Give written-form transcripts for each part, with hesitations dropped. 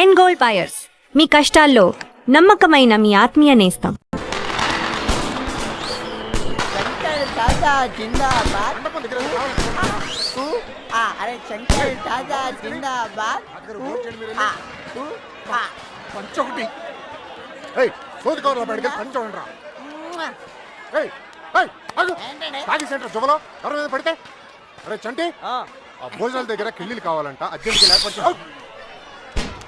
End gold buyers, మీ కష్టాల్లో నమ్మకమైన మీ ఆత్మీయ నేస్తం. అరే శంకర్ తాజా జిందాబాద్. పంచొకటి పంచోడరా తాగి సెంటర్ జువలో ఎవరి మీద పడితే. అరే చంటి, ఆ భోజనాల దగ్గర కిళ్ళీలు కావాలంట, అర్జెంట్గా లేకపోతే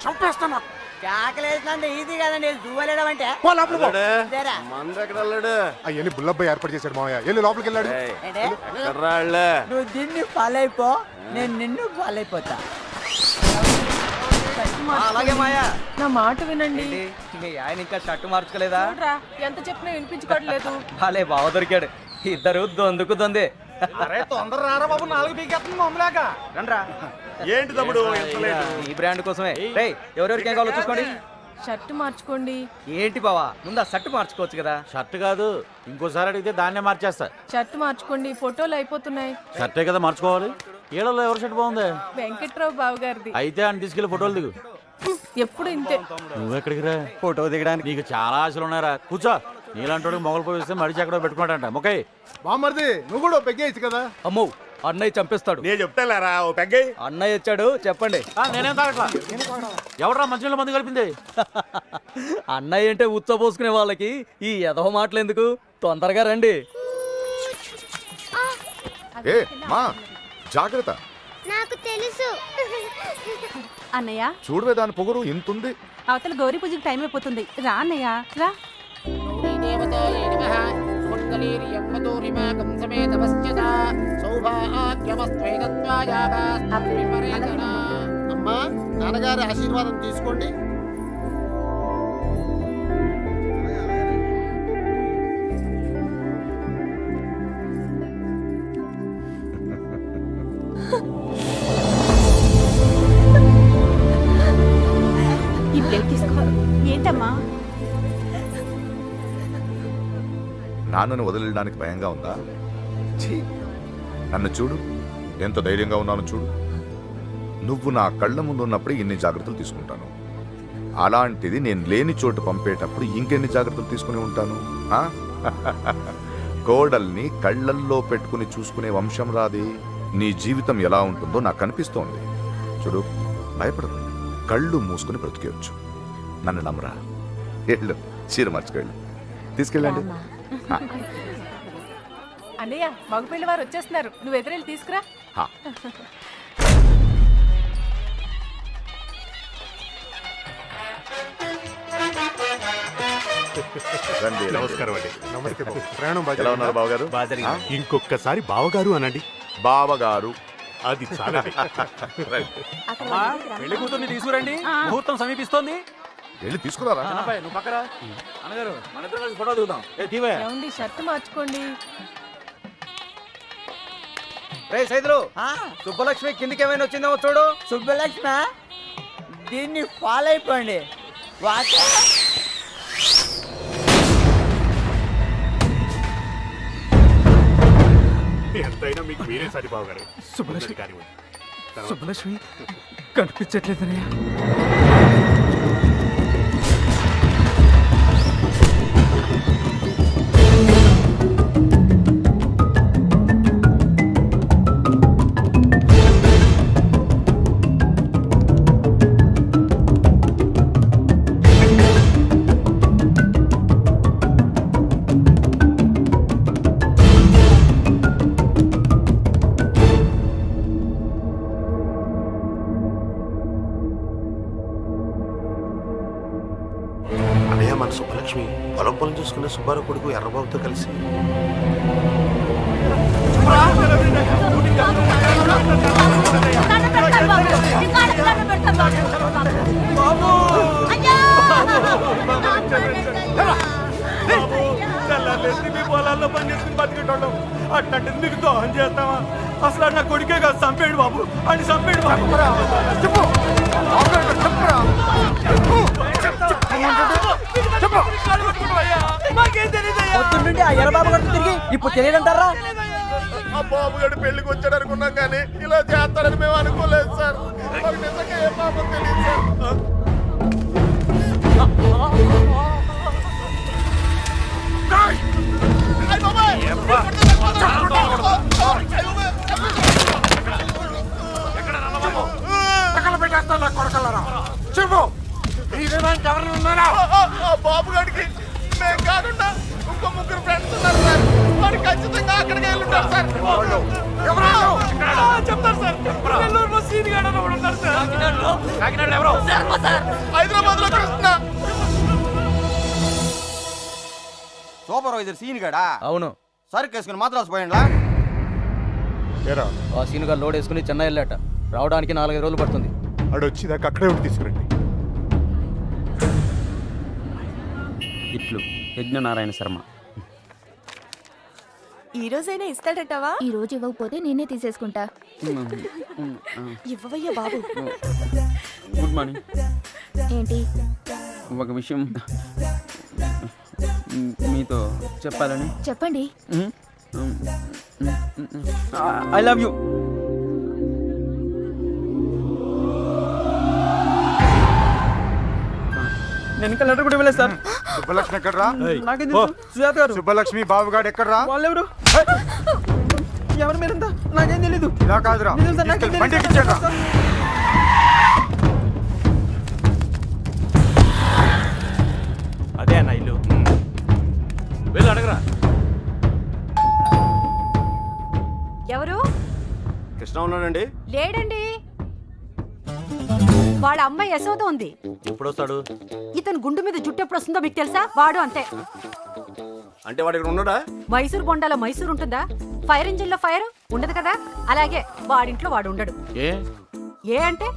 చంపేస్తాను. చాకలేసినంత ఈజీ కదండి దువ్వలేడం అంటే. అవన్నీ బుల్లబ్బాయి ఏర్పాటు చేశాడు మావయ్య. వెళ్ళి లోపలికి వెళ్ళాడు. నువ్వు దీన్ని ఫాలో అయిపో, నేను నిన్ను ఫాలో అయిపోతా. అలాగే మాయా, నా మాట వినండి. మీ ఆయన ఇంకా షర్టు మార్చుకోలేదా? ఎంత చెప్పినా వినిపించుకోవట్లేదు. బాలే బావ దొరికాడు, ఇద్దరు దొందుకు దొందే. అరే తొందర రారా బాబు, 4 పీకేస్తుంది మమ్మలాక. రండ్రా. ఏంటి తమ్ముడు ఈ బ్రాండ్ కోసమే. రే ఎవరెవరికి ఏం కావాలో చూసుకోండి. షర్ట్ మార్చుకోండి. ఏంటి బావా, ముందు ఆ షర్ట్ మార్చుకోవచ్చు కదా. షర్ట్ కాదు, ఇంకోసారి అడిగితే దాన్నే మార్చేస్తా. షర్ట్ మార్చుకోండి, ఫోటోలు అయిపోతున్నాయి. షర్టే కదా మార్చుకోవాలి. ఏళ్ళలో ఎవరి షర్ట్ బాగుంది? వెంకట్రావు బావ గారిది. అయితే అని తీసుకెళ్లి ఫోటోలు దిగు. ఎప్పుడు ఇంతే. నువ్వెక్కడికి రా? ఫోటో దిగడానికి నీకు చాలా ఆశలు ఉన్నారా? కూర్చో. నీలాంటి మొగలు పోయిస్తే మడిచి ఎక్కడో పెట్టుకుంటాంట. మొక్కై బామ్మర్ది, నువ్వు కూడా పెగ్గేయచ్చు కదా. అమ్మో, అన్నయ్య చంపేస్తాడు. నేను చెప్తారా ఓ పెగ్గై. అన్నయ్య వచ్చాడు, చెప్పండి. నేనేం తాగట్లా. ఎవడరా మంచిలో మందు కలిపింది? అన్నయ్య అంటే ఉచ్చబోసుకునే వాళ్ళకి ఈ ఎదవ మాటలు ఎందుకు? తొందరగా రండి. ఏ మా జాగ్రత్త, నాకు తెలుసు. అన్నయ్య చూడవే దాని పొగరు ఇంతుంది. అవతల గౌరీ పూజకి టైం అయిపోతుంది. రా అన్నయ్య రా. అమ్మా, నాన్నగారి ఆశీర్వాదం తీసుకోండి. ఈ ప్లేట్ తీసుకో. ఏంటమ్మా? నాన్నను వదిలేయడానికి భయంగా ఉందా? ఛీ, నన్ను చూడు, ఎంత ధైర్యంగా ఉన్నాను చూడు. నువ్వు నా కళ్ళ ముందు ఉన్నప్పుడు ఇన్ని జాగ్రత్తలు తీసుకుంటాను. అలాంటిది నేను లేని చోటు పంపేటప్పుడు ఇంకెన్ని జాగ్రత్తలు తీసుకుని ఉంటాను. కోడల్ని కళ్ళల్లో పెట్టుకుని చూసుకునే వంశం రాది. నీ జీవితం ఎలా ఉంటుందో నాకు కనిపిస్తోంది. చూడు, భయపడదు, కళ్ళు మూసుకుని బ్రతికేయచ్చు. నన్ను నమ్మరా. వెళ్ళు, చీర మార్చుకెళ్ళు, తీసుకెళ్ళండి. అన్నయ్య, మగపిల్లి వారు వచ్చేస్తున్నారు. నువ్వు ఎదురెళ్ళి తీసుకురా. నమస్కారం అండి. నమస్తే బాబు. ప్రయాణం ఎలా ఉన్నారు బావగారు? ఇంకొకసారి బావగారు అనండి. బావగారు అది చాలా. పెళ్లి కూతుర్ని తీసుకురండి, ముహూర్తం సమీపిస్తోంది. వెళ్ళి తీసుకురారా. నువ్వు పక్కరా. అన్నగారు, మన ఇద్దరం కలిసి ఫోటో దిగుదాం. ఏమండి, షర్ట్ మార్చుకోండి. రే సైదులు, సుబ్బలక్ష్మి కిందికి ఏమైనా వచ్చిందేమో చూడు. సుబ్బలక్ష్మి, దీన్ని ఫాలో అయిపోండి. ఎంతైనా మీకు మీరే సరి బావగారు. సుబ్బలక్ష్మి కనిపించట్లేదనయ్యా. మన సుబ్బలక్ష్మి పొలం చూసుకున్న సుబ్బారావు కొడుకు ఎర్రబాబుతో కలిసి పొలాల్లో పనిచేసుకుని బతికేటోళ్ళం. అట్లాంటి మీకు దోహం చేస్తావా? అసలు నా కొడుకే కాదు, చంపేడు బాబు అని. చంపేడు బాబు. పొద్దున్నుండి ఆ ఎర్రబాబు గారు తిరిగి ఇప్పుడు తెలియదంటారా? ఆ బాబు గడు పెళ్లికి వచ్చాడు అనుకున్నాం, కానీ ఇలా చేస్తారని మేము అనుకోలేదు సార్. నిజంగా ఏ పాపం తెలియదు సార్. చెప్పు మీరేనా ఎవరైనా ఉన్నారా? బాబు గారికి మేము కాకుండా ఇంకో ముగ్గురు ఫ్రెండ్స్ ఉన్నారు సార్. వాడు ఖచ్చితంగా అక్కడికి వెళ్ళుంటారు సార్. ఎవరు వాళ్ళు? చెప్తారు సార్. నెల్లూరులో సీన్ గాడు అని ఒకడు ఉన్నాడు సార్. కాకినాడలో ఎవరో హైదరాబాద్ లో కృష్ణ. సూపర్వైజర్ సీన్ గడా అవును, సరుకు వేసుకుని మాత్రం పోయిండ్లా. ఏరా ఆ సీనుగా లోడ్ వేసుకుని చెన్నై వెళ్ళాట. రావడానికి 4-5 రోజులు పడుతుంది. ఆడు వచ్చేదాకా అక్కడే ఉండి తీసుకురండి. ఇట్లు యజ్ఞనారాయణ శర్మ. ఈ రోజైనా ఇస్తాడటవా? ఈ రోజు ఇవ్వకపోతే నేనే తీసేసుకుంటా. ఇవ్వవయ్యా బాబు. Good morning. ఏంటి? ఒక విషయం మీతో చెప్పాలని. చెప్పండి. I love you. నేను ఇంకా లెటర్ కూడా ఇవ్వలేదు సార్. సుబ్బలక్ష్మి ఎక్కడ్రా? నాకేం తెలుసు? సుజాత గారు. సుబ్బలక్ష్మి బాబుగాడు ఎక్కడ్రా? వాళ్ళెవరు? ఎవరి మీరంతా నాకేం తెలీదు. ఇలా కాదురా, నిజం సార్, నాకేం తీసుకెళ్ళి బండి తెలీదు. ఎక్కించండి. సార్. అదే అన్న ఇల్లు. వెళ్ళి అడగరా. ఎవరు? కృష్ణ ఉన్నాడండి. లేడండి. వాళ్ళ అమ్మాయి యశోద ఉంది. ఎప్పుడు వస్తాడు? ఇతను గుండు మీద జుట్టు ఎప్పుడు వస్తుందో మీకు తెలుసా? వాడు అంతే. అంటే వాడు ఇక్కడ ఉన్నాడా? మైసూర్ బొండాలో మైసూర్ ఉంటుందా? ఫైర్ ఇంజిన్ లో ఫైర్ ఉండదు కదా, అలాగే వాడింట్లో వాడు ఉండడు. ఏ అంటే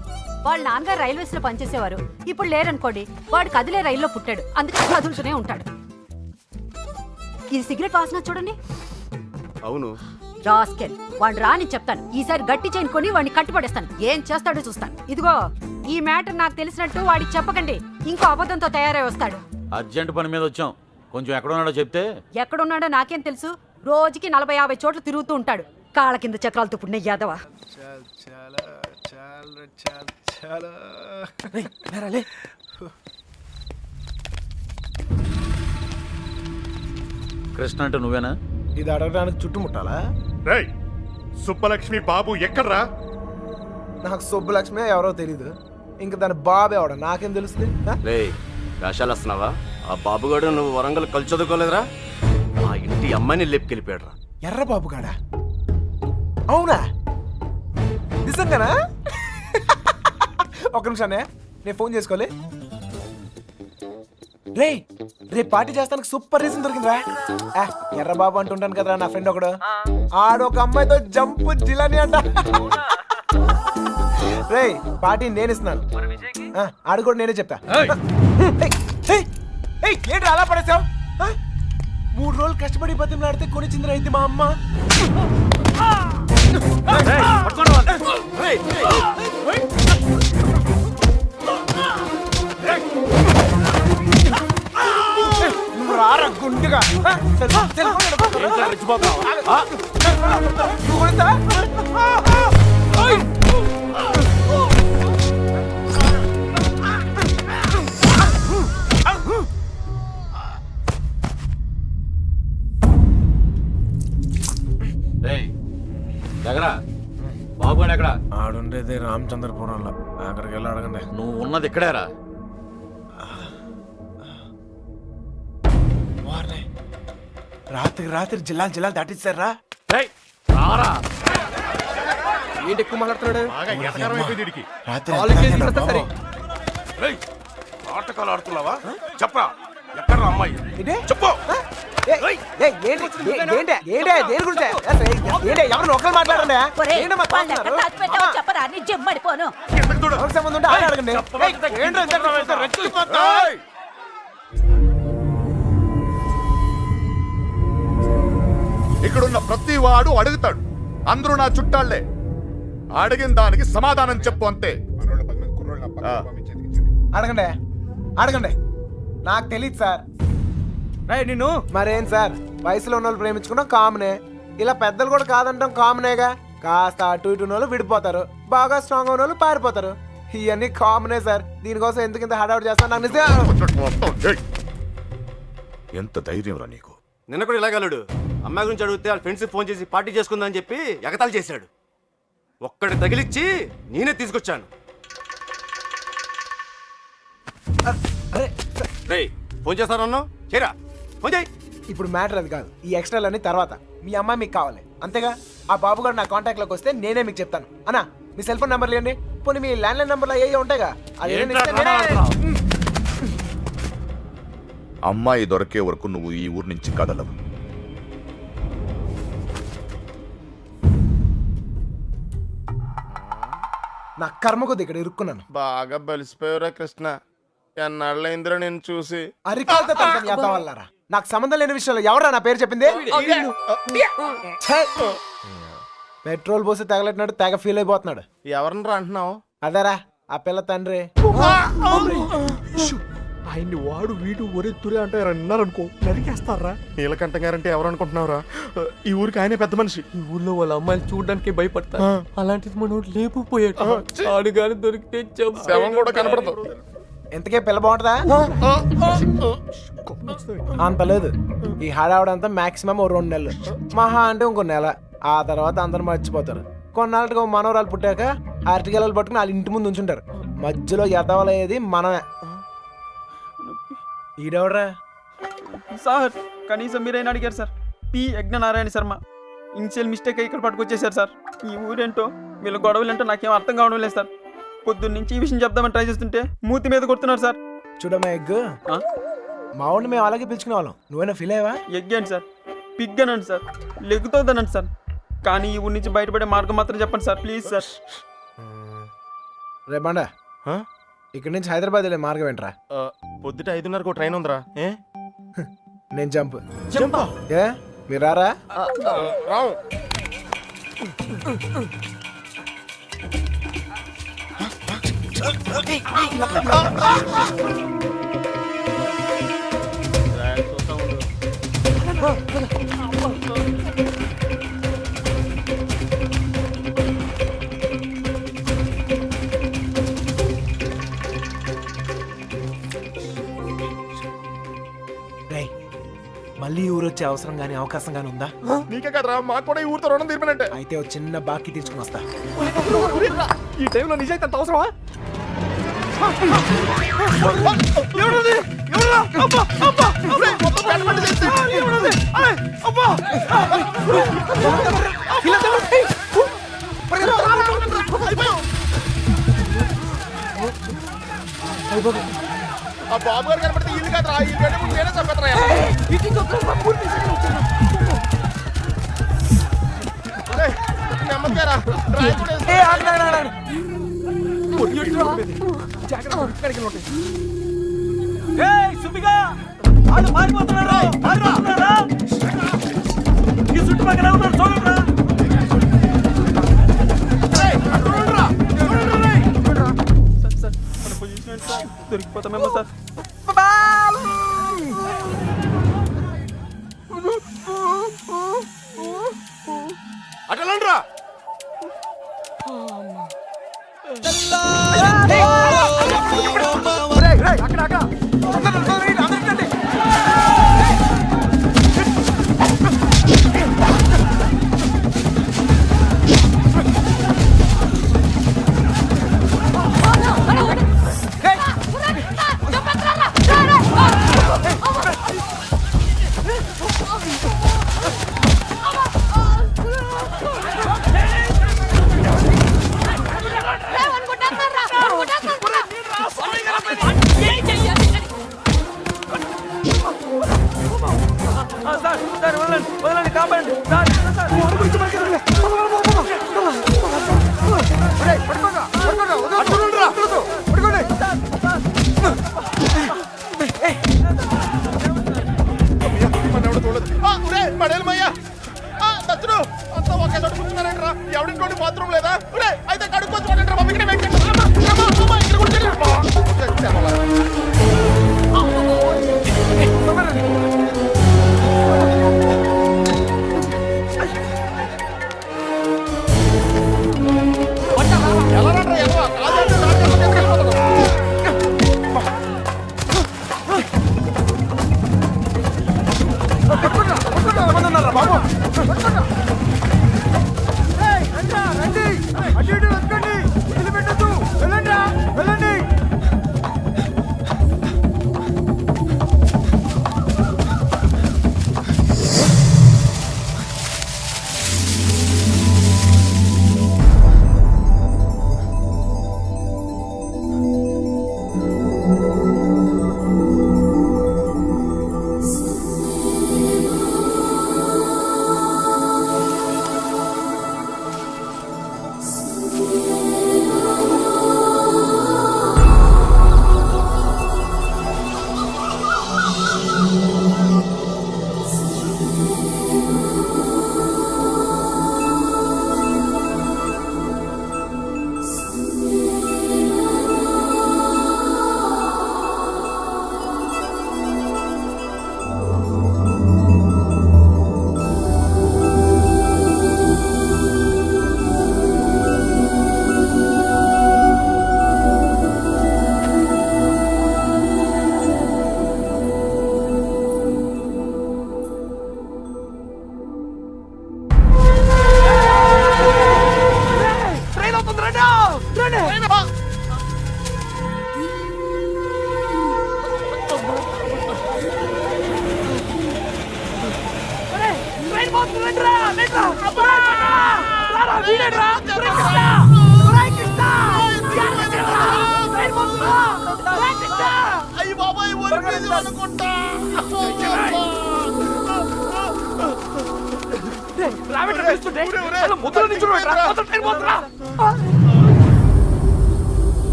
వాళ్ళ నాన్నగారు రైల్వేస్ లో పనిచేసేవారు. ఇప్పుడు లేరనుకోండి, వాడు కదిలే రైల్లో పుట్టాడు, అందుకే కదులుతూనే ఉంటాడు. ఇది సిగరెట్ వాసన చూడండి. అవును. రాస్కెల్, వాడు రాని చెప్తాను. ఈసారి గట్టి చైన్ కొని వాడిని కట్టుపడేస్తాను. ఏం చేస్తాడో చూస్తాను. ఇదిగో, ఈ మ్యాటర్ నాకు తెలిసినట్టు వాడికి చెప్పకండి. ఇంకో అబద్ధంతో తయారై వస్తాడు. అర్జెంట్ పని మీద వచ్చాం. కొంచెం ఎక్కడున్నాడో చెప్తే. ఎక్కడున్నాడో నాకేం తెలుసు. రోజుకి 40-50 చోట్ల తిరుగుతూ ఉంటాడు. కాళ్ళ కింద చక్రాలతో పుట్టిన యాదవ. కృష్ణ అంటే నువ్వేనా? ఇది అడగడానికి చుట్టుముట్టాలా? రేయ్, సుబ్బలక్ష్మి బాబు ఎక్కడ్రా? నాకు సుబ్బలక్ష్మి ఎవరో తెలీదు. ఇంక దాని బాబు ఎవడ నాకేం తెలుస్తుంది? రే వేషాలు వస్తున్నావా? ఆ బాబుగాడు నువ్వు వరంగల్ కలిసి చదువుకోలేదురా? ఆ ఇంటి అమ్మాయిని లేపుకెళ్ళిపోయాడురా. ఎర్ర బాబు గాడా? అవునా? నిజంగానా? ఒక నిమిషానే, నేను ఫోన్ చేసుకోలే. రే రేపు పార్టీ చేస్తానికి సూపర్ రీజన్ దొరికిందిరా. ఎర్ర బాబు అంటుంటాను కదరా నా ఫ్రెండ్ ఒకడు. ఆడొక అమ్మాయితో జంపు జిలాని అంట. రే పార్టీ నేను ఇస్తున్నాను. ఆడు కూడా నేనే చెప్తా. ఏంటి అలా పడేసావు? 3 రోజులు కష్టపడి బతిమలాడితే కొనిచ్చిందిరా ఇది మా అమ్మ. రారా గుండుగా. బాబుగాడు ఎక్కడ? ఆడుండేది రామచంద్రపురంలో. అక్కడికి వెళ్ళి అడగండి. నువ్వు ఉన్నది ఇక్కడేరా. రాత్రి జిల్లాలు దాటిస్తారా? ఏంటి ఎక్కువ మాట్లాడుతున్నాడు? బాగా ఎటకారం అయిపోయింది వీడికి. ఆటకాలు ఆడుతున్నావా? చెప్పరా ఎక్కడ అమ్మాయి? చెప్పు. ఎవరు ఒకరు మాట్లాడండి. చెప్పరా నీ జమ్మడిపోను. సంబంధం ఉంటే ఆయన అడగండి. ఇక్కడున్న ప్రతి వాడు అడుగుతాడు. అందరూ నా చుట్టాళ్లే. అడిగిన దానికి సమాధానం చెప్పు అంతే. అడగండి. నాకు తెలియదు సార్. నిన్ను మరేం సార్, వయసులో ఉన్న వాళ్ళు ప్రేమించుకోవడం కామనే. ఇలా పెద్దలు కూడా కాదంటాం కామనేగా. కాస్త అటు ఇటు వాళ్ళు విడిపోతారు, బాగా స్ట్రాంగ్ ఉన్న వాళ్ళు పారిపోతారు. ఇవన్నీ కామనే సార్. దీనికోసం ఎందుకు ఇంత హడావుడి చేస్తాను నాకు నిజంగా. ఎంత ధైర్యం రా నీకు? నిన్న కూడా ఇలాగలడు. అమ్మాయి గురించి అడిగితే వాళ్ళ ఫ్రెండ్స్ ఫోన్ చేసి పార్టీ చేసుకుందని చెప్పి ఎగతాళి చేశాడు. ఒక్కడి తగిలిచ్చి నేనే తీసుకొచ్చాను. అరే రే ఫోన్ చేస్తానన్నా చేరా ఫోన్ చేయి. ఇప్పుడు మ్యాటర్ అది కాదు, ఈ ఎక్స్ట్రాలన్నీ తర్వాత. మీ అమ్మాయి మీకు కావాలి అంతేగా? ఆ బాబు గారు నా కాంటాక్ట్లోకి వస్తే నేనే మీకు చెప్తాను. అన్నా మీ సెల్ ఫోన్ నెంబర్లు ఇవ్వండి, పోనీ మీ ల్యాండ్లైన్ నెంబర్లు అయ్యే ఉంటాయిగా, అది ఏదైనా ఇస్తే నేనే- అమ్మాయి దొరికే వరకు నువ్వు ఈ ఊరు నుంచి కదలవు. నా కర్మ కొద్ది ఇక్కడ ఇరుక్కున్నాను. బాగా బలిసిపోయారా కృష్ణ, ఎన్నాళ్ళైందిరా నేను చూసి. అరికాలతో తండ్రి చేద్దాం వల్లారా. నాకు సంబంధం లేని విషయంలో ఎవరా నా పేరు చెప్పింది? ఛే! పెట్రోల్ పోసి తగలెట్టినాడు, తెగ ఫీల్ అయిపోతున్నాడు. ఎవరిని అంటున్నావు? అదేరా ఆ పిల్ల తండ్రి. ఆయన్ని వాడు వీడు ఒరే తురే అంటే అన్నారనుకో నరికేస్తారా. నీలకంఠ గారంటే ఎవరు అనుకుంటున్నావురా? ఈ ఊరికి ఆయనే పెద్ద మనిషి. ఈ ఊర్లో వాళ్ళ అమ్మాయిలు చూడడానికి భయపడతారు. అలాంటిది మనోడు లేపుపోయాడు. ఆడు గాని దొరికితే శవం కూడా కనపడదు. ఎంతకే పిల్ల బాగుంటుందా? అంత లేదు. ఈ హడావుడంతా మాక్సిమం 2 నెలలు, మహా అంటే ఇంకో నెల. ఆ తర్వాత అందరు మర్చిపోతారు. కొన్నాళ్ళకి మనవరాలు పుట్టాక అరటిగెలలు పట్టుకుని వాళ్ళ ఇంటి ముందు ఉంచుంటారు. మధ్యలో ఎదవలయ్యేది మనమే. ఈడెవడరా? సార్ కనీసం మీరైనా అడిగారు sir. P Yagnanarayana Sharma. Initial mistake ఇక్కడ పట్టుకొచ్చేసారు సార్. ఈ ఊరేంటో వీళ్ళ గొడవలేంటో నాకేం అర్థం కావడం లేదు సార్. పొద్దున్న నుంచి ఈ విషయం చెప్దామని ట్రై చేస్తుంటే మూతి మీద కొడుతున్నారు సార్. చూడమ్మా ఎగ్గు, మా ఊళ్ళని మేము అలాగే పిలుచుకునే వాళ్ళం. నువ్వైనా ఫీల్ అయ్యావా? ఎగ్గాను సార్, పిగ్గనండి సార్, లెగ్గుతోందనండి సార్. కానీ ఈ ఊరి నుంచి బయటపడే మార్గం మాత్రం చెప్పండి సార్, ప్లీజ్ సార్. రేపండా ఇక్కడి నుంచి హైదరాబాద్ వెళ్ళే మార్గం ఏంట్రా? పొద్దుట 5:30కు ట్రైన్ ఉందిరా. నేను జంప్. ఏ మీరు రారా? రావు. రేయ్, మళ్ళీ ఊరు వచ్చే అవసరం గానీ అవకాశం గానీ ఉందా? నీకే కదరా, మాకు కూడా ఈ ఊరితో రుణం తీర్పినంటే. అయితే ఒక చిన్న బాకీ తీర్చుకుని వస్తా. ఈ టైంలో నిజాయితీ అంత అవసరమా? ఆ బాబు గారు కనపడితే ఇల్లు కాదురా, ఈ గడ్డ ముందు నేనే చంపేస్తారా. నెమ్మదిగారా. ఈ చుట్టుపక్కల ఉన్నారు చూడండి. సార్ మన పొజిషన్ ఏంటి సార్? దొరికిపోతామేమో సార్. అటలండ్రా. సార్ సార్ వదలండి వదలండి, కాపాడండి సార్. ఎవడింటి బాత్రూమ్ లేదా? అయితే కడుక్కొచ్చి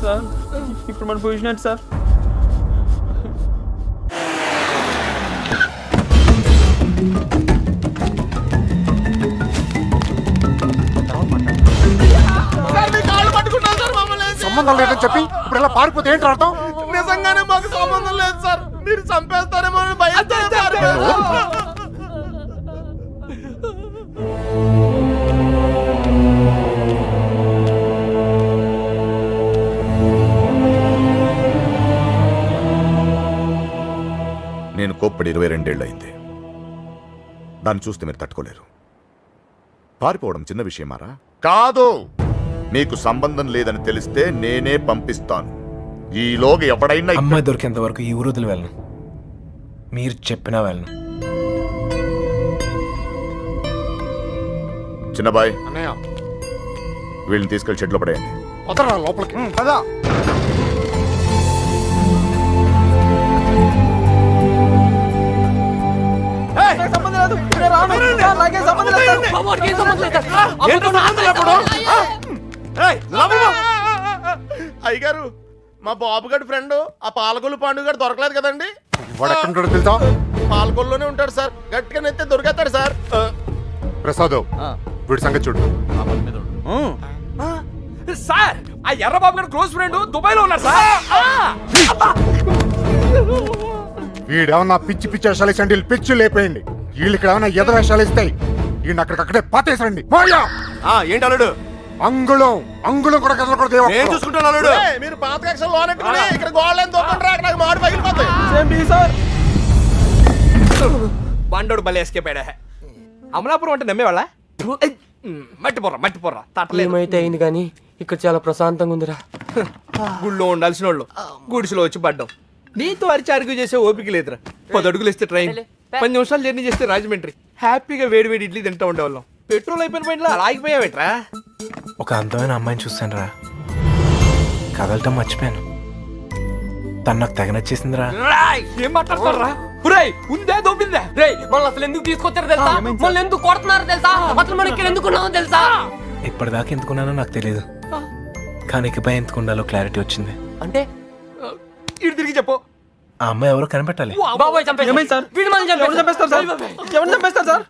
సార్ ఇప్పుడు మన పొజిషన్ ఏంటి సార్? సంబంధం లేదని చెప్పి ఇప్పుడు ఇలా పారిపోతే ఏంటి అర్థం? నిజంగానే మాకు సంబంధం లేదు సార్, మీరు చంపేస్తారేమో అని భయంతో పారిపోయాం. నేను కోప్పడి 22 ఏళ్ళయింది. దాన్ని చూస్తే మీరు తట్టుకోలేరు. పారిపోవడం చిన్న విషయమారా? కాదు. మీకు సంబంధం లేదని తెలిస్తే నేనే పంపిస్తాను. ఈలోగా ఎవడైనా అమ్మాయి దొరికేంత వరకు ఈ ఊరు వదిలి వెళ్ళను. మీరు చెప్పినా వెళ్ళను. చిన్నబాయ్, అన్నయ్య వీళ్ళని తీసుకెళ్లి షెడ్లో పడేయండి. వదరా లోపలికి కదా. నాకు సంబంధం లేదు, నేను రాను. నాకేం సంబంధం లేదు సార్. అయ్యగారు, మా బాబుగారి ఫ్రెండ్ ఆ పాలకొల్లు పాండు గారు దొరకలేదు కదండి. వాడు ఎక్కడ ఉంటాడో తెలుసా? పాలకొల్లోనే ఉంటాడు సార్. గట్టిగా నెత్తే దొరికేస్తాడు సార్. ప్రసాద్, వీడి సంగతి చూడు. సార్ ఆ ఎర్రబాబు గారు క్లోజ్ ఫ్రెండ్ దుబాయ్ లో ఉన్నారు సార్. వీడేమన్నా పిచ్చి పిచ్చి వేషాలు వేసండి, పిచ్చి లేపేయండి. వీళ్ళు ఇక్కడ ఏమన్నా ఎద వేషాలు ఇస్తాయి. వీడిని అక్కడికక్కడే పాతేసండి. ఏంటి అల్లుడు? అంగుళం అంగుళం కూడా కదలకూడదు. నేను చూసుకుంటాను అల్లుడు. మీరు పాత కక్షలు లోనెట్టుకుని ఇక్కడ గోడలేని దొక్కండి, అక్కడ నాకు మాడి పగిలిపోతాయి. Same tea sir. బండోడు బలి ఎస్కేపాడా. అమలాపురం అంటే నమ్మేవాళ్ళ? మట్టిపోర్రా తట్టలేదు. ఏమైతే అయింది కానీ ఇక్కడ చాలా ప్రశాంతంగా ఉందిరా. గుళ్ళో ఉండాల్సిన వాళ్ళు గుడిసెలో వచ్చి పడ్డాం. నీతో అరిచి అరుగు చేసే ఓపిక లేదురా. 10 అడుగులు ఇస్తే ట్రైన్, 10 నిమిషాలు జర్నీ చేస్తే రాజమండ్రి. హ్యాపీగా వేడి వేడి ఇడ్లీ తింటూ ఉండేవాళ్ళం. పెట్రోల్ అయిపోయిన పైన ఆగిపోయావేట్రా? ఒక అందమైన అమ్మాయిని చూస్తాను రా, కదలటం మర్చిపోయాను. తను నాకు తెగ నచ్చేసిందిరా. ఏం మాట్లాడతారా? ఉందే దొబ్బిందే. మళ్ళీ అసలు ఎందుకు తీసుకొచ్చారు తెలుసా? మళ్ళీ ఎందుకు కొడుతున్నారు తెలుసా? అసలు మనం ఇక్కడ ఎందుకున్నామో తెలుసా? ఇప్పటిదాకా ఎందుకున్నానో నాకు తెలియదు, కానీ ఇకపై ఎందుకు ఉండాలో క్లారిటీ వచ్చింది. అంటే ఇటు తిరిగి చెప్పు. ఆ అమ్మాయి ఎవరో కనిపెట్టాలి. ఏమైంది సార్? ఎవరు చంపేస్తారు సార్? ఎవరు చంపేస్తారు సార్?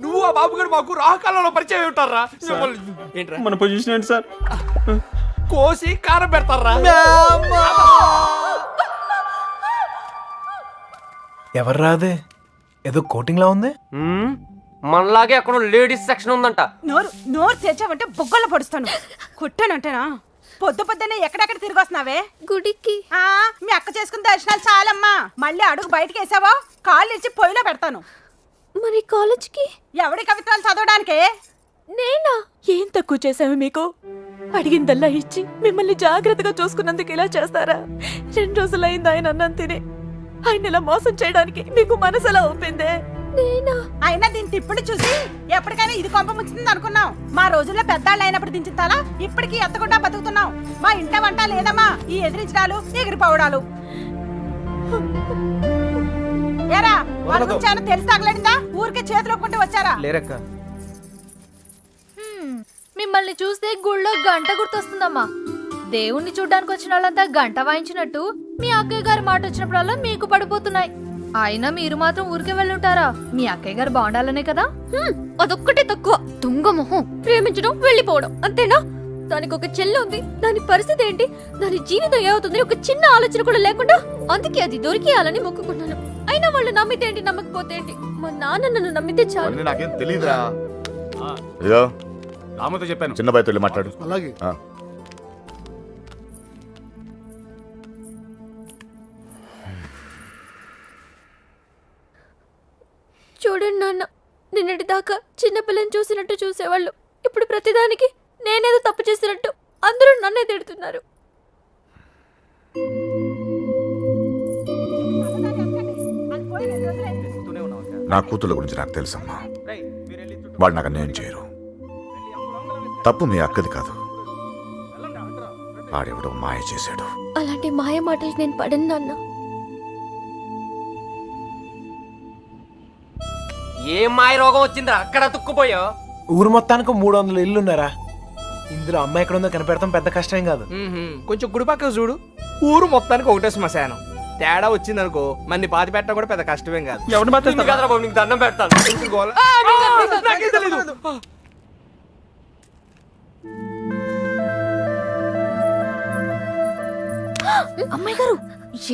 నువ్వు ఆ బాబు గారు మాకు రాహకాలంలో పరిచయం ఉంటారా? ఏంట్రా మన పొజిషన్ ఏంటి సార్? కోసి కారం పెడతారా? ఎవరు రాదే? ఏదో కోటింగ్ లా ఉంది. మనలాగే అక్కడ లేడీస్ సెక్షన్ ఉందంట. నోరు తెచ్చావంటే బొగ్గల్లో పొడుస్తాను. కుట్టానంటేనా? పొద్దున్నే ఎక్కడెక్కడ తిరిగి వస్తున్నావే? గుడికి. మీ అక్క చేసుకున్న దర్శనాలు చాలమ్మా. మళ్ళీ అడుగు బయటకు వేసావో కాళ్ళు ఇచ్చి పొయ్యిలో పెడతాను. మరి కాలేజ్కి ఎవడి కవిత్వాలు చదవడానికే? నేనా? ఏం తక్కువ చేసావు మీకు? అడిగిందల్లా ఇచ్చి మిమ్మల్ని జాగ్రత్తగా చూసుకున్నందుకు ఇలా చేస్తారా? 2 రోజులైంది ఆయన అన్నం తిని. ఆయన ఇలా మోసం చేయడానికి మీకు మనసు ఎలా ఒప్పిందే? అయినా దీని తిప్పుడు చూసి ఎప్పటికైనా ఇది కొంప ముచ్చింది అనుకున్నాం. మా రోజుల్లో పెద్దాళ్ళు అయినప్పుడు దించుతాలా, ఇప్పటికీ ఎత్తకుండా బతుకుతున్నాం. మా ఇంట వంట లేదమ్మా ఈ ఎదిరించడాలు, ఎగిరిపోవడాలు. ఏరా వాళ్ళ గురించి ఏమైనా తెలిసి తగలడిందా? ఊరికే చేతులు ఒప్పుకుంటూ వచ్చారా? లేరక్క. మిమ్మల్ని చూస్తే గుళ్ళో గంట గుర్తొస్తుందమ్మా. దేవుణ్ణి చూడ్డానికి వచ్చిన వాళ్ళంతా గంట వాయించినట్టు మీ అక్కయ్య గారి మాట వచ్చినప్పుడల్లా మీకు పడిపోతున్నాయి. అయినా మీరు మాత్రం ఊరికే వెళ్ళుంటారా? మీ అక్కయ్య గారు బాగుండాలనే కదా. అదొక్కటే తక్కువ. తుంగ మొహం. ప్రేమించడం, వెళ్ళిపోవడం అంతేనా? దానికి ఒక చెల్లి ఉంది. దాని పరిస్థితి ఏంటి? దాని జీవితం ఏమవుతుంది? ఒక చిన్న ఆలోచన కూడా లేకుండా. అందుకే అది దొరికేయాలని మొక్కుకున్నాను. అయినా వాళ్ళు నమ్మితే ఏంటి, నమ్మకపోతే ఏంటి? మా నాన్న నన్ను నమ్మితే చాలు. నాకేం తెలీదురా. ఇదో రామతో చెప్పాను. చిన్న బాయ్తో వెళ్ళి మాట్లాడు. అలాగే. చూడండి నాన్న, నిన్నటి దాకా చిన్నపిల్లని చూసినట్టు చూసేవాళ్ళు ఇప్పుడు ప్రతిదానికి నేనేదో తప్పు చేసినట్టు అందరూ నన్నే తిడుతున్నారు. నా కూతుళ్ళ గురించి నాకు తెలుసమ్మా. వాళ్ళు నాకు అన్యాయం చేయరు. తప్పు మీ అక్కది కాదు, ఆడెవడో మాయ చేశాడు. అలాంటి మాయ మాటలు నేను పడను నాన్న. ఏం మాయ రోగం వచ్చిందిరా అక్కడ తుక్కుపోయావు? ఊరు మొత్తానికి 300 ఇల్లు ఉన్నారా? ఇందులో అమ్మాయి ఎక్కడ ఉందో కనిపెడతాం పెద్ద కష్టం కాదు. కొంచెం గుడి పక్కన చూడు, ఊరు మొత్తానికి ఒకటే శ్మశానం. తేడా వచ్చిందనుకో మన్ని పాతి పెట్టడం కూడా పెద్ద కష్టమేం కాదు. ఎవరిని బాధ కదరా బాబు, నీకు దండం పెడతాను. ఎందుకు గోల? నాకేం తెలీదు. అమ్మాయి గారు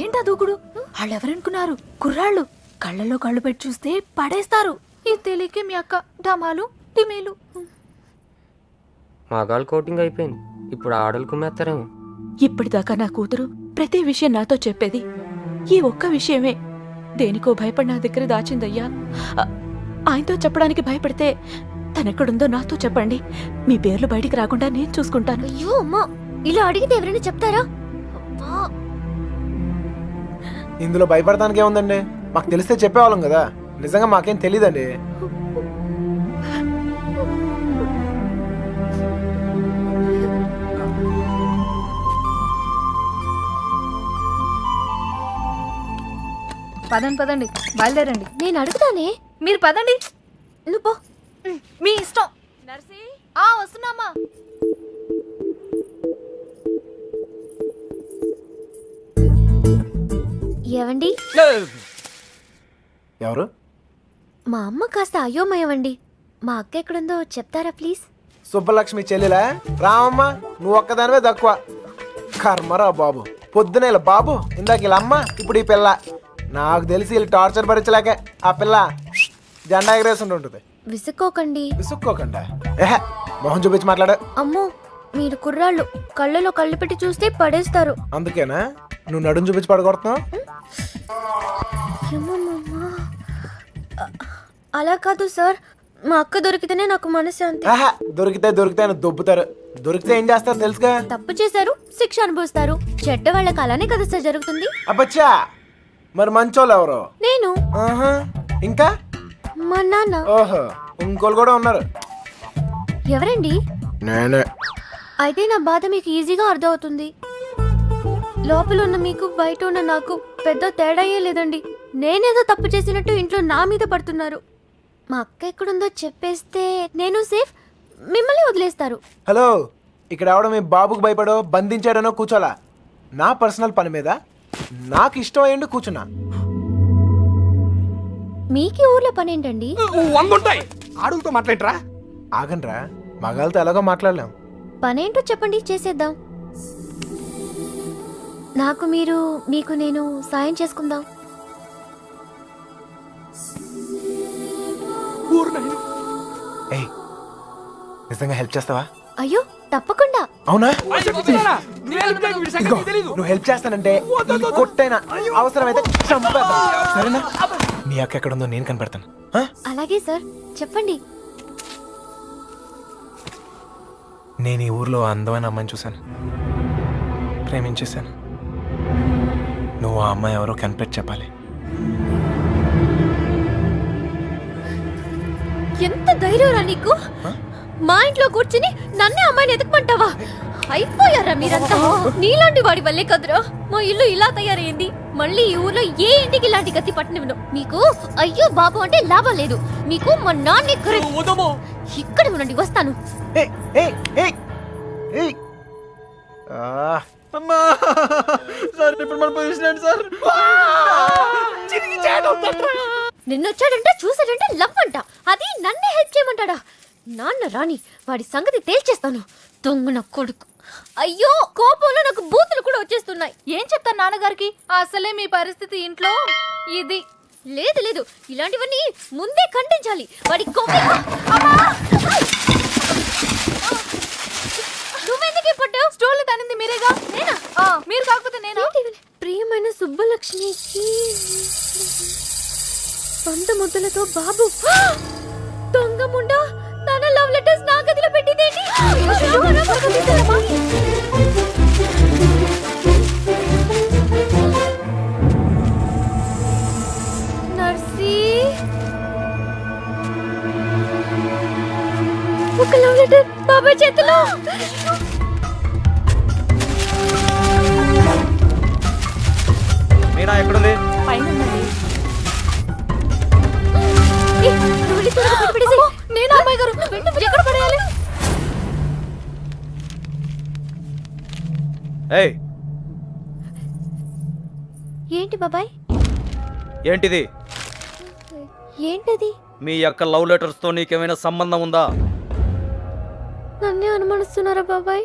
ఏంటా దూకుడు? వాళ్ళు ఎవరనుకున్నారు? కుర్రాళ్ళు కళ్ళల్లో కళ్ళు పెట్టి చూస్తే పడేస్తారు. ఇది తెలియకే మీ అక్క డమాలు టిమేలు. మగాళ్ళు కోటింగ్ అయిపోయింది, ఇప్పుడు ఆడలు కుమ్మేస్తారేమో. ఇప్పటిదాకా నా కూతురు ప్రతి విషయం నాతో చెప్పేది. ఈ ఒక్క విషయమే దేనికో భయపడి నా దగ్గర దాచిందయ్యా. ఆయనతో చెప్పడానికి భయపడితే తనెక్కడుందో నాతో చెప్పండి. మీ పేర్లు బయటికి రాకుండా నేను చూసుకుంటాను. అయ్యో అమ్మా, ఇలా అడిగితే ఎవరైనా చెప్తారా? ఇందులో భయపడటానికి ఏముందండి? మాకు తెలిస్తే చెప్పేవాళ్ళం కదా. నిజంగా మాకేం తెలీదండి. పదండి పదండి, బయలుదేరండి. నేను అడుగుతానే, మీరు పదండి. నువ్వు పో, మీ ఇష్టం. నర్సి వస్తున్నామా? ఏవండి? ఎవరు? మా అమ్మ కాస్త అయోమయమండి. మా అక్క ఎక్కడుందో చెప్తారా ప్లీజ్? సుబ్బలక్ష్మి చెల్లిలా? రామమ్మ, నువ్వు ఒక్కదానివే తక్కువ. కర్మరా బాబు, పొద్దున ఇలా బాబు, ఇందాక ఇలా అమ్మ, ఇప్పుడు ఈ పిల్ల. నాకు తెలిసి వీళ్ళు టార్చర్ భరించలేక ఆ పిల్ల జెండా ఎగరేసి ఉంటుంది. విసుక్కోకండి. విసుక్కోకండా? ఏహే, మొహం చూపించి మాట్లాడు. అమ్మో, మీరు కుర్రాళ్ళు కళ్ళలో కళ్ళు పెట్టి చూస్తే పడేస్తారు. అందుకేనా నువ్వు నడుము చూపించి పడగొడుతున్నావు? అలా కాదు సార్, మా అక్క దొరికితేనే నాకు మనశ్శాంతి. ఆహా, దొరికితే అని దొబ్బుతారు. దొరికితే ఏం చేస్తారు తెలుసుగా? తప్పు చేశారు, శిక్ష అనుభవిస్తారు. చెడ్డ వాళ్ళకి అలానే కదా సార్ జరుగుతుంది. అబ్బచ్చా, మరి మంచోళ్ళు ఎవరు? నేను. ఆహా, ఇంకా మా నాన్న. ఓహో, ఇంకోళ్ళు కూడా ఉన్నారు. ఎవరండి? నేనే. అయితే నా బాధ మీకు ఈజీగా అర్థమవుతుంది. లోపల ఉన్న మీకు బయట ఉన్న నాకు పెద్ద తేడాయే లేదండి. నేనేదో తప్పు చేసినట్టు ఇంట్లో నా మీద పడుతున్నారు. మా అక్క ఎక్కడుందో చెప్పేస్తే నేను సేఫ్, మిమ్మల్ని వదిలేస్తారు. హలో, ఇక్కడ ఎవడో మీ బాబుకు భయపడో బంధించాడనో కూర్చోలా. నా పర్సనల్ పని మీద నాకు ఇష్టం అయ్యండి కూర్చున్నా. మీకి ఊర్లో పని ఏంటండి? వంగుంటాయి, ఆడులతో మాట్లాడరా. ఆగండ్రా, మగాళ్ళతో ఎలాగో మాట్లాడలేం. పనేంటో చెప్పండి, చేసేద్దాం. నాకు మీరు, మీకు నేను సాయం చేసుకుందాం. ఏయ్, నిజంగా హెల్ప్ చేస్తావా? అయ్యో తప్పకుండా. అవునా? ఇదిగో, నువ్వు హెల్ప్ చేస్తానంటే ఈ కొట్టైనా అవసరమైతే చంపేద్దాం. సరేనా? నీ అక్క ఎక్కడుందో నేను కనిపెడతాను. ఆ? అలాగే సార్, చెప్పండి. నేను ఈ ఊర్లో అందమైన అమ్మాయిని చూశాను, ప్రేమించేశాను. నువ్వు ఆ అమ్మాయి ఎవరో కనిపెట్టి చెప్పాలి. ఎంత ధైర్యం రా నీకు? మా ఇంట్లో కూర్చుని నన్నే అమ్మాయిని ఎతకమంటావా? అయిపోయారా మీరంతా? నీలాంటి వాడి వల్లే కదరా మా ఇల్లు ఇలా తయారైంది. మళ్ళీ ఈ ఊర్లో ఏ ఇంటికి ఇలాంటి గతి పట్టనివ్వను. మీకు అయ్యో బాబు అంటే లాభం లేదు. మీకు మా నాన్న ఇక్కడ ఉండండి, వస్తాను. అమ్మా సార్, ఇప్పుడు మన పొజిషన్ ఏంటి సార్? నిన్నొచ్చాడంటే చూసాడంటే లవ్ అంట. అది నన్నే హెల్ప్ చేయమంటాడా? నాన్న రాని వాడి సంగతి తేల్చేస్తాను. దొంగ నా కొడుకు. అయ్యో, కోపంలో నాకు బూతులు కూడా వచ్చేస్తున్నాయి. ఏం చెప్తాను నాన్నగారికి? అసలే మీ పరిస్థితి ఇంట్లో ఇది. లేదు లేదు, ఇలాంటివన్నీ ముందే ఖండించాలి. వాడి నువ్వెందుకు పడ్డావు? స్టోర్లు తనింది మీరేగా. నేనా? మీరు కాకపోతే నేనా? ప్రియమైన సుబ్బలక్ష్మికి 100 ముద్దలతో బాబు. బాబాయ్ చేతిలో. మీనా ఎక్కడుంది? పైన ఉందండి. ఏ, నువ్వు వెళ్ళి త్వరగా పట్టు పడేసేయ్. నేను అమ్మాయి గారు ఎక్కడ పడేయాలి? ఏయ్, ఏంటి బాబాయ్? ఏంటిది? ఏంటది? మీ యొక్క లవ్ లెటర్స్ తో నీకేమైనా సంబంధం ఉందా? నన్నే అనుమానిస్తున్నారా బాబాయ్?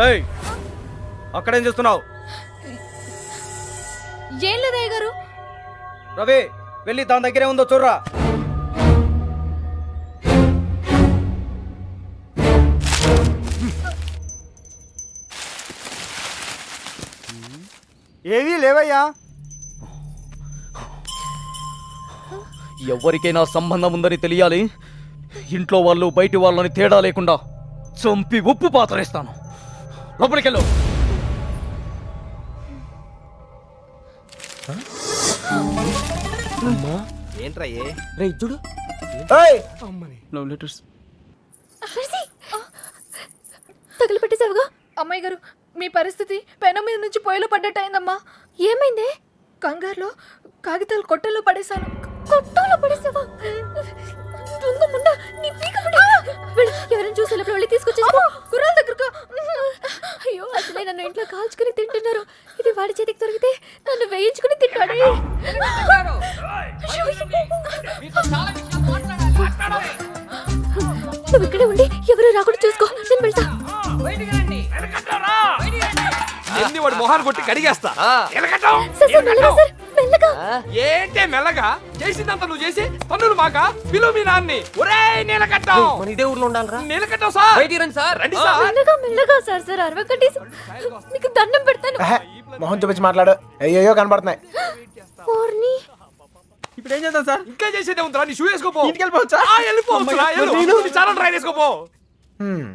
ఏయ్, అక్కడేం చేస్తున్నావు? ఏం లేదయ్య గారు. రవి, వెళ్ళి తన దగ్గరే ఉందో చూడరా. ఏవీ లేవయ్యా. ఎవరికైనా సంబంధం ఉందని తెలియాలి. ఇంట్లో వాళ్ళు బయటి వాళ్ళని తేడా లేకుండా చంపి ఉప్పు పాతరేస్తాను. లోపలికెళ్ళు. ఏంట్రా రే చూడు. ఏయ్, లవ్ లెటర్స్. తగిలిపెట్టేసావుగా. అమ్మాయి గారు, మీ పరిస్థితి పెనం మీద నుంచి పొయ్యిలో పడ్డట్టు అయిందమ్మా. ఏమైంది? కంగారులో కాగితాలు కొట్టల్లో పడేశాను. కొట్టల్లో పడేసావా? దొంగముండా, నీ పీక ఎవరైనా చూసేటప్పుడు వెళ్ళి తీసుకొచ్చేసుకో. కుర్రాల దగ్గరకు. అయ్యో, అసలే నన్ను ఇంట్లో కాల్చుకుని తింటున్నారు. ఇది వాడి చేతికి దొరికితే నన్ను వేయించుకుని తింటాడే. నువ్వు ఇక్కడే ఉండి ఎవరు రాకుండా చూసుకో. నేను వెళ్తా. ఎన్ని వాడు మొహాన్ని కొట్టి కడిగేస్తా. సార్, సార్, మెల్లగా సార్, మెల్లగా. ఏంటే మెల్లగా? చేసిందంతా నువ్వు చేసి పన్నులు మాక పిలువు మీ నాన్ని. ఒరేయ్ నీలకట్టం, మన ఇదే ఊర్లో ఉండాలిరా. నీలకట్టం సార్, బయటికి రండి సార్. రండి సార్. మెల్లగా మెల్లగా సార్. Sir అరవకండి sir. మీకు దండం పెడతాను. ఎహె, మొహం చూపించి మాట్లాడు. అయ్యో కనబడుతున్నాయి. ఓర్ని. ఇప్పుడు ఏం చేద్దాం సార్? ఇంకా చేసేదే ఉందిరా. నీ షూ వేసుకోపో. ఇంటికి వెళ్ళిపోవచ్చా? వెళ్ళిపోవచ్చురా. నీ చాలా ట్రై చేసుకోపో. హ్మ్.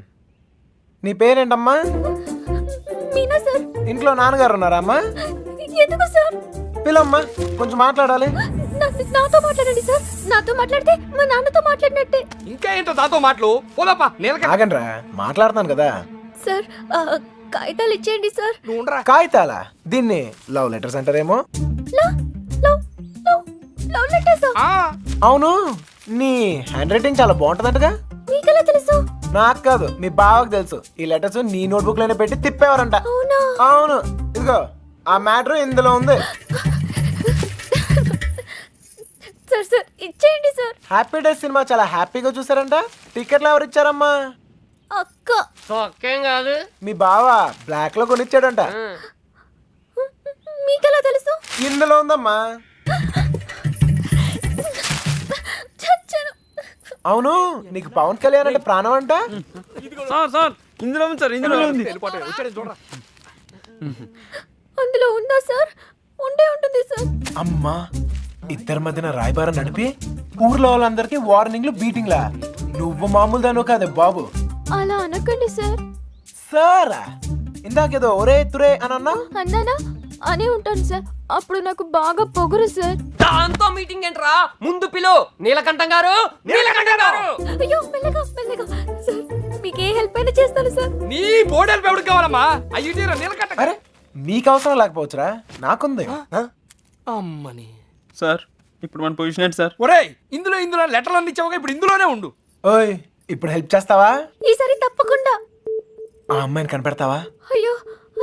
నీ పేరేంటమ్మా? మీనా సార్. ఇంట్లో నాన్నగారు ఉన్నారా అమ్మా? ఎందుకు సార్? పిల్లమ్మా, కొంచెం మాట్లాడాలి. నాతో మాట్లాడండి సార్. నాతో మాట్లాడితే మా నాన్నతో మాట్లాడినట్టే. ఇంకా ఏంటో దాంతో మాటలు. పోదాపా. నీలకట్ట ఆగండ్రా, మాట్లాడుతున్నాను కదా. సార్, కాగితాలు ఇచ్చేయండి సార్. నువ్వు ఉండరా. కాగితాలా? దీన్ని లవ్ లెటర్స్ అంటారేమో. Love love love love letters. అవును, నీ హ్యాండ్ రైటింగ్ చాలా బాగుంటుందంటగా. మీకెలా తెలుసు? నాకు కాదు, మీ బావకు తెలుసు. ఈ లెటర్స్ నీ నోట్బుక్ లోనే పెట్టి తిప్పేవారంట. అవునా? అవును, ఇదిగో ఆ మ్యాటర్ ఇందులో ఉంది. సార్ సార్, ఇచ్చేయండి సార్. హ్యాపీ డేస్ సినిమా చాలా హ్యాపీగా చూసారంట. టికెట్లు ఎవరు ఇచ్చారమ్మా? అక్క. సొక్కేం కాదు. మీ బావ బ్లాక్ లో కొనిచ్చాడంట. మీకెలా తెలుసు? ఇందులో ఉందమ్మా. చచ్చాను. అవును, నీకు పవన్ కళ్యాణ్ అంటే ప్రాణం అంట. సార్ సార్, ఇందులో ఉంది సార్, ఇందులో ఉంది. అందులో ఉందా సార్? ఉండే ఉంటుంది సార్. అమ్మా, ఇద్దరి మధ్యన రాయబారం నడిపి ఊర్లో వాళ్ళందరికీ వార్నింగ్లు బీటింగ్లా. నువ్వు మామూలు దాను కాదే బాబు. అలా అనకండి సార్. సారా, ఇందాకేదో ఒరే తురే అని అన్నా. అన్నానా? అనే ఉంటాను సార్. అప్పుడు నాకు బాగా పొగరు సార్. దాంతో మీటింగ్ ఏంట్రా? ముందు పిలు. నీలకంఠం గారు, నీలకంఠం గారు. అయ్యో, మెల్లగా మెల్లగా సార్. మీకు ఏ హెల్ప్ అయినా చేస్తాను సార్. నీ బోడెల్ ఎవరికి కావాలమ్మా? అయ్యి నీలకట్ట. అరే, నీకు అవసరం లేకపోవచ్చురా, నాకుంది. అమ్మని. సార్, ఇప్పుడు మన పొజిషన్ ఏంటి సార్? ఒరేయ్, ఇందులో లెటర్లు అన్ని ఇచ్చావుగా, ఇప్పుడు ఇందులోనే ఉండు. ఓయ్, ఇప్పుడు హెల్ప్ చేస్తావా? ఈసారి తప్పకుండా. ఆ అమ్మాయిని కనిపెడతావా? అయ్యో,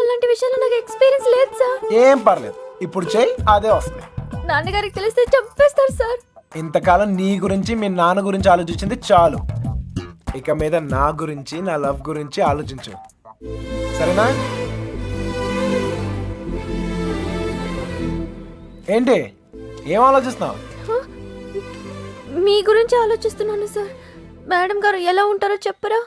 అలాంటి విషయాలు నాకు ఎక్స్పీరియన్స్ లేదు సార్. ఏం పర్లేదు, ఇప్పుడు చెయ్యి, అదే వస్తుంది. నాన్నగారికి తెలిస్తే చంపేస్తారు సార్. ఇంతకాలం నీ గురించి మీ నాన్న గురించి ఆలోచించింది చాలు. ఇక మీద నా గురించి, నా లవ్ గురించి ఆలోచించు, సరేనా? ఏంటి, ఏం ఆలోచిస్తున్నావు? మీ గురించి ఆలోచిస్తున్నాను సార్. మేడం గారు ఎలా ఉంటారో చెప్పరా?